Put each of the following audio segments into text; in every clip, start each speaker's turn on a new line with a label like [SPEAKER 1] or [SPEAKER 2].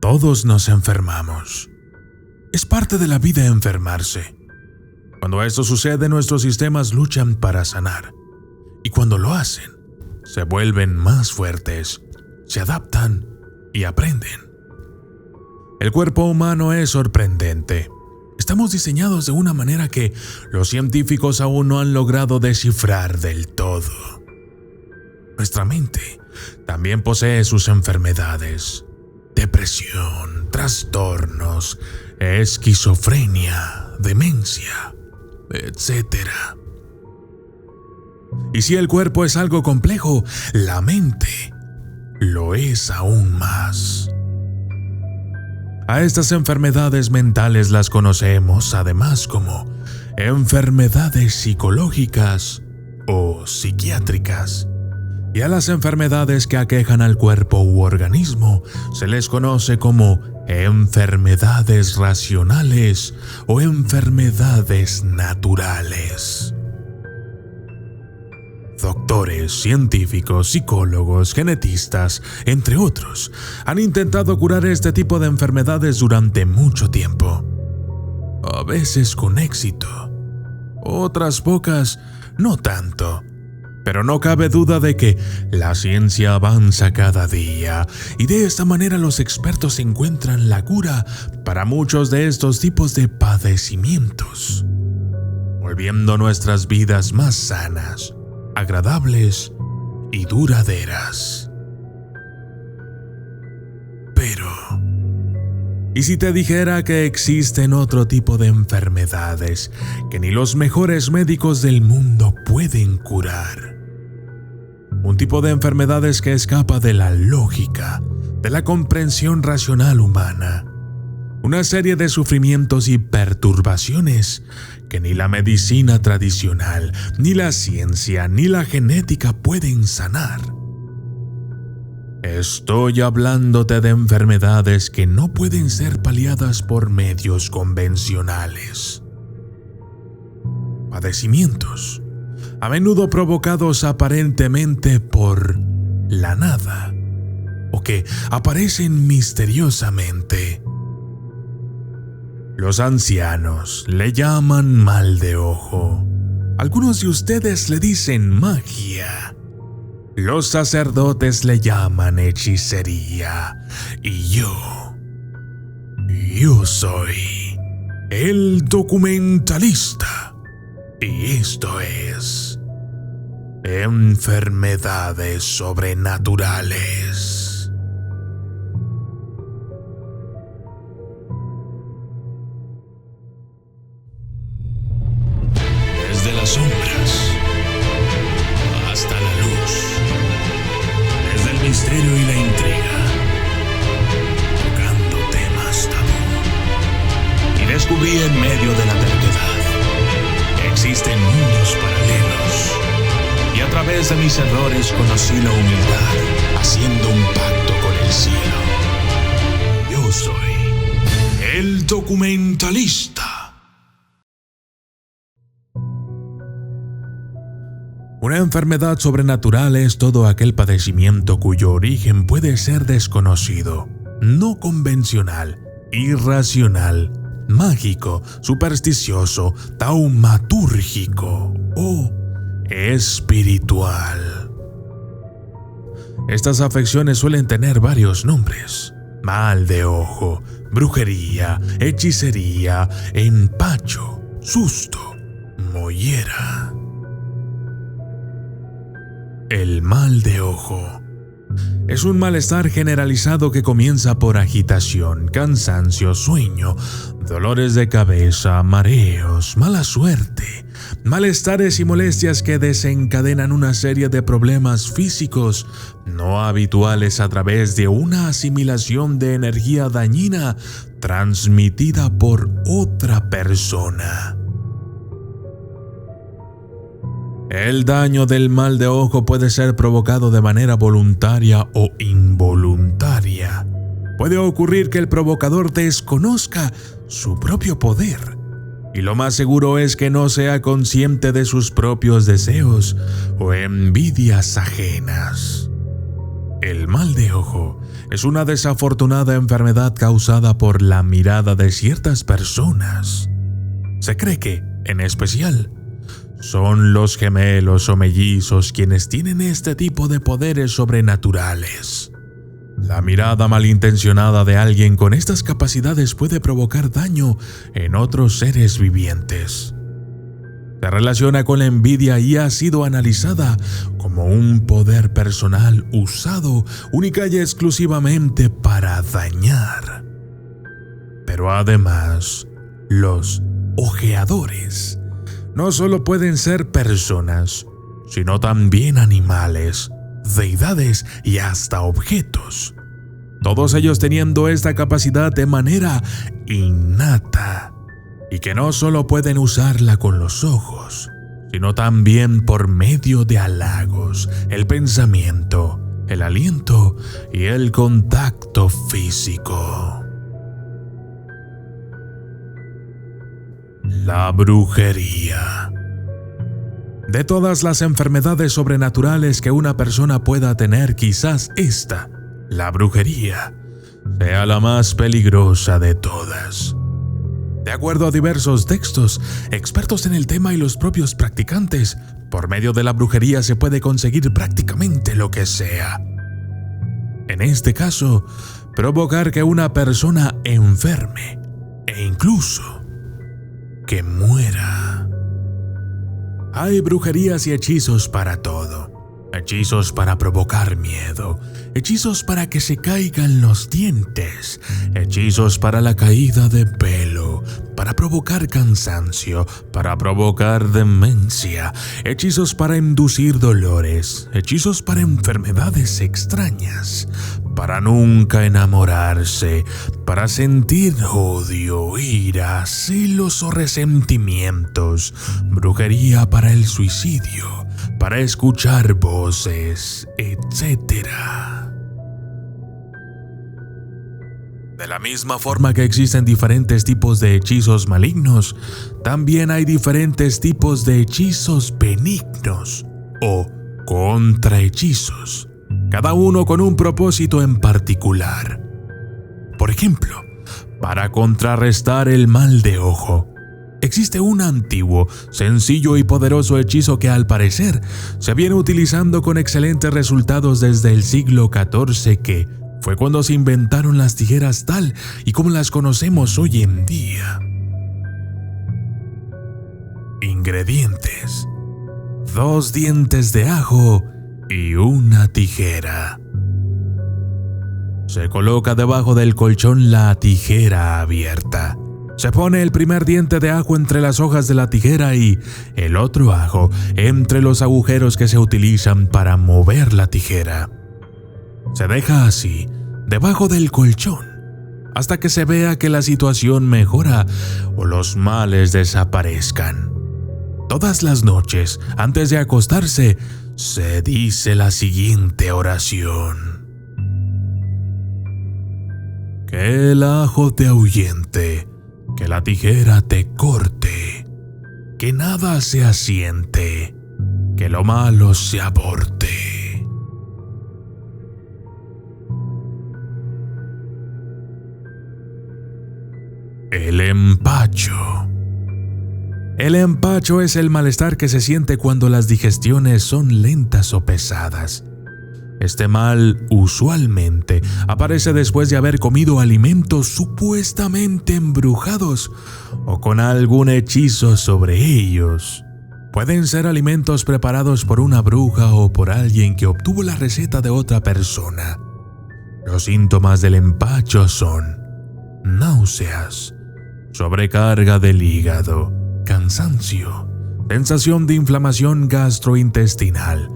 [SPEAKER 1] Todos nos enfermamos. Es parte de la vida enfermarse. Cuando esto sucede, nuestros sistemas luchan para sanar. Y cuando lo hacen, se vuelven más fuertes, se adaptan y aprenden. El cuerpo humano es sorprendente. Estamos diseñados de una manera que los científicos aún no han logrado descifrar del todo. Nuestra mente también posee sus enfermedades: depresión, trastornos, esquizofrenia, demencia, etc. Y si el cuerpo es algo complejo, la mente lo es aún más. A estas enfermedades mentales las conocemos además como enfermedades psicológicas o psiquiátricas. Y a las enfermedades que aquejan al cuerpo u organismo se les conoce como enfermedades racionales o enfermedades naturales. Doctores, científicos, psicólogos, genetistas, entre otros, han intentado curar este tipo de enfermedades durante mucho tiempo. A veces con éxito, otras pocas no tanto. Pero no cabe duda de que la ciencia avanza cada día y de esta manera los expertos encuentran la cura para muchos de estos tipos de padecimientos, volviendo nuestras vidas más sanas, agradables y duraderas. Pero, ¿y si te dijera que existen otro tipo de enfermedades que ni los mejores médicos del mundo pueden curar? Un tipo de enfermedades que escapa de la lógica, de la comprensión racional humana. Una serie de sufrimientos y perturbaciones que ni la medicina tradicional, ni la ciencia, ni la genética pueden sanar. Estoy hablándote de enfermedades que no pueden ser paliadas por medios convencionales. Padecimientos, a menudo provocados aparentemente por la nada, o que aparecen misteriosamente. Los ancianos le llaman mal de ojo. Algunos de ustedes le dicen magia. Los sacerdotes le llaman hechicería. Y yo soy el documentalista. Y esto es enfermedades sobrenaturales. Desde las sombras hasta la luz, desde el misterio y la intriga, tocando temas tabú. Y descubrí en medio de la terquedad existen mundos paralelos, y a través de mis errores conocí la humildad, haciendo un pacto con el cielo. Yo soy el documentalista. Una enfermedad sobrenatural es todo aquel padecimiento cuyo origen puede ser desconocido, no convencional, irracional, mágico, supersticioso, taumatúrgico o espiritual. Estas afecciones suelen tener varios nombres: mal de ojo, brujería, hechicería, empacho, susto, mollera. El mal de ojo es un malestar generalizado que comienza por agitación, cansancio, sueño, dolores de cabeza, mareos, mala suerte, malestares y molestias que desencadenan una serie de problemas físicos no habituales a través de una asimilación de energía dañina transmitida por otra persona. El daño del mal de ojo puede ser provocado de manera voluntaria o involuntaria. Puede ocurrir que el provocador desconozca su propio poder, y lo más seguro es que no sea consciente de sus propios deseos o envidias ajenas. El mal de ojo es una desafortunada enfermedad causada por la mirada de ciertas personas. Se cree que, en especial, son los gemelos o mellizos quienes tienen este tipo de poderes sobrenaturales. La mirada malintencionada de alguien con estas capacidades puede provocar daño en otros seres vivientes. Se relaciona con la envidia y ha sido analizada como un poder personal usado única y exclusivamente para dañar. Pero además, los ojeadores no solo pueden ser personas, sino también animales, deidades y hasta objetos. Todos ellos teniendo esta capacidad de manera innata. Y que no solo pueden usarla con los ojos, sino también por medio de halagos, el pensamiento, el aliento y el contacto físico. La brujería. De todas las enfermedades sobrenaturales que una persona pueda tener, quizás esta, la brujería, sea la más peligrosa de todas. De acuerdo a diversos textos, expertos en el tema y los propios practicantes, por medio de la brujería se puede conseguir prácticamente lo que sea. En este caso, provocar que una persona enferme e incluso que muera. Hay brujerías y hechizos para todo. Hechizos para provocar miedo, hechizos para que se caigan los dientes, hechizos para la caída de pelo, para provocar cansancio, para provocar demencia, hechizos para inducir dolores, hechizos para enfermedades extrañas, para nunca enamorarse, para sentir odio, ira, celos o resentimientos, brujería para el suicidio, para escuchar voces, etc. De la misma forma que existen diferentes tipos de hechizos malignos, también hay diferentes tipos de hechizos benignos o contrahechizos, cada uno con un propósito en particular. Por ejemplo, para contrarrestar el mal de ojo, existe un antiguo, sencillo y poderoso hechizo que al parecer se viene utilizando con excelentes resultados desde el siglo XIV, que fue cuando se inventaron las tijeras tal y como las conocemos hoy en día. Ingredientes: 2 dientes de ajo y una tijera. Se coloca debajo del colchón la tijera abierta. Se pone el primer diente de ajo entre las hojas de la tijera y el otro ajo entre los agujeros que se utilizan para mover la tijera. Se deja así, debajo del colchón, hasta que se vea que la situación mejora o los males desaparezcan. Todas las noches, antes de acostarse, se dice la siguiente oración: que el ajo te ahuyente, que la tijera te corte, que nada se asiente, que lo malo se aborte. El empacho. El empacho es el malestar que se siente cuando las digestiones son lentas o pesadas. Este mal usualmente aparece después de haber comido alimentos supuestamente embrujados o con algún hechizo sobre ellos. Pueden ser alimentos preparados por una bruja o por alguien que obtuvo la receta de otra persona. Los síntomas del empacho son náuseas, sobrecarga del hígado, cansancio, sensación de inflamación gastrointestinal,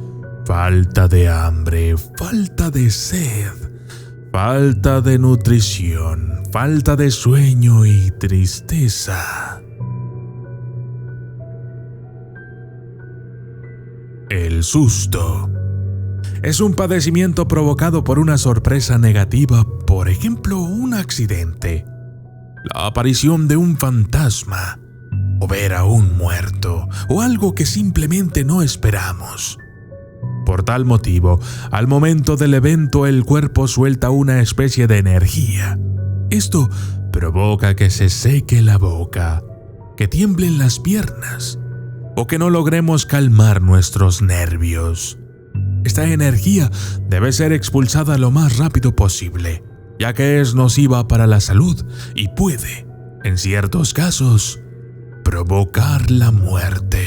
[SPEAKER 1] falta de hambre, falta de sed, falta de nutrición, falta de sueño y tristeza. El susto es un padecimiento provocado por una sorpresa negativa, por ejemplo, un accidente, la aparición de un fantasma, o ver a un muerto, o algo que simplemente no esperamos. Por tal motivo, al momento del evento el cuerpo suelta una especie de energía. Esto provoca que se seque la boca, que tiemblen las piernas o que no logremos calmar nuestros nervios. Esta energía debe ser expulsada lo más rápido posible, ya que es nociva para la salud y puede, en ciertos casos, provocar la muerte.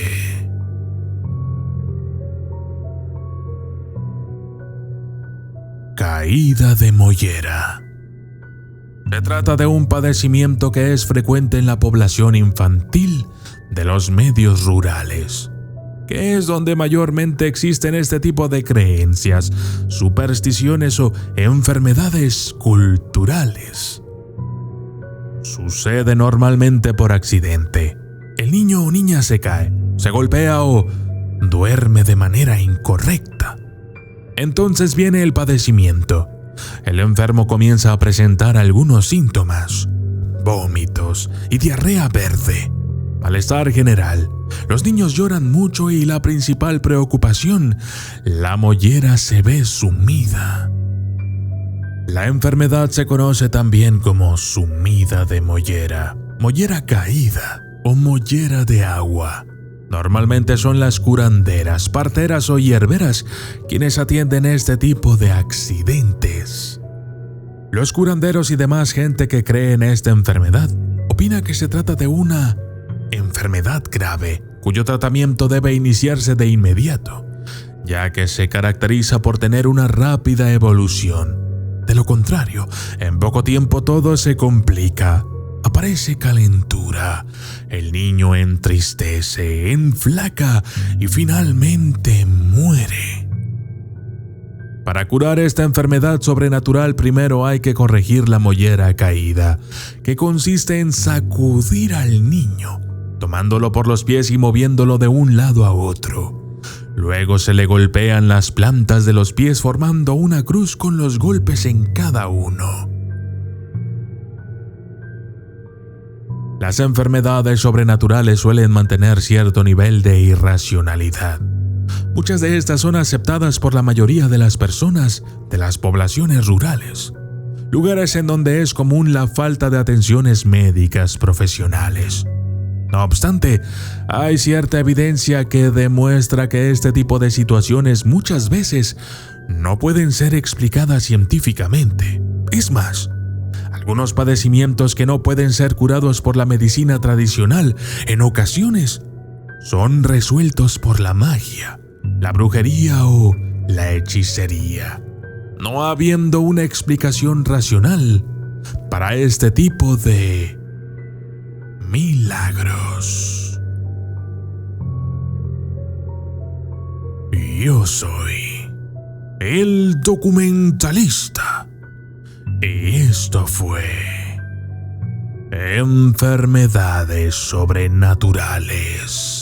[SPEAKER 1] Caída de mollera. Se trata de un padecimiento que es frecuente en la población infantil de los medios rurales, que es donde mayormente existen este tipo de creencias, supersticiones o enfermedades culturales. Sucede normalmente por accidente. El niño o niña se cae, se golpea o duerme de manera incorrecta. Entonces viene el padecimiento. El enfermo comienza a presentar algunos síntomas: vómitos y diarrea verde, malestar general. Los niños lloran mucho y la principal preocupación, la mollera se ve sumida. La enfermedad se conoce también como sumida de mollera, mollera caída o mollera de agua. Normalmente son las curanderas, parteras o hierberas quienes atienden este tipo de accidentes. Los curanderos y demás gente que cree en esta enfermedad opina que se trata de una enfermedad grave, cuyo tratamiento debe iniciarse de inmediato, ya que se caracteriza por tener una rápida evolución. De lo contrario, en poco tiempo todo se complica. Aparece calentura, el niño entristece, enflaca y finalmente muere. Para curar esta enfermedad sobrenatural, primero hay que corregir la mollera caída, que consiste en sacudir al niño, tomándolo por los pies y moviéndolo de un lado a otro. Luego se le golpean las plantas de los pies formando una cruz con los golpes en cada uno. Las enfermedades sobrenaturales suelen mantener cierto nivel de irracionalidad. Muchas de estas son aceptadas por la mayoría de las personas de las poblaciones rurales, lugares en donde es común la falta de atenciones médicas profesionales. No obstante, hay cierta evidencia que demuestra que este tipo de situaciones muchas veces no pueden ser explicadas científicamente. Es más, algunos padecimientos que no pueden ser curados por la medicina tradicional, en ocasiones, son resueltos por la magia, la brujería o la hechicería, no habiendo una explicación racional para este tipo de milagros. Yo soy el documentalista. Y esto fue Enfermedades Sobrenaturales.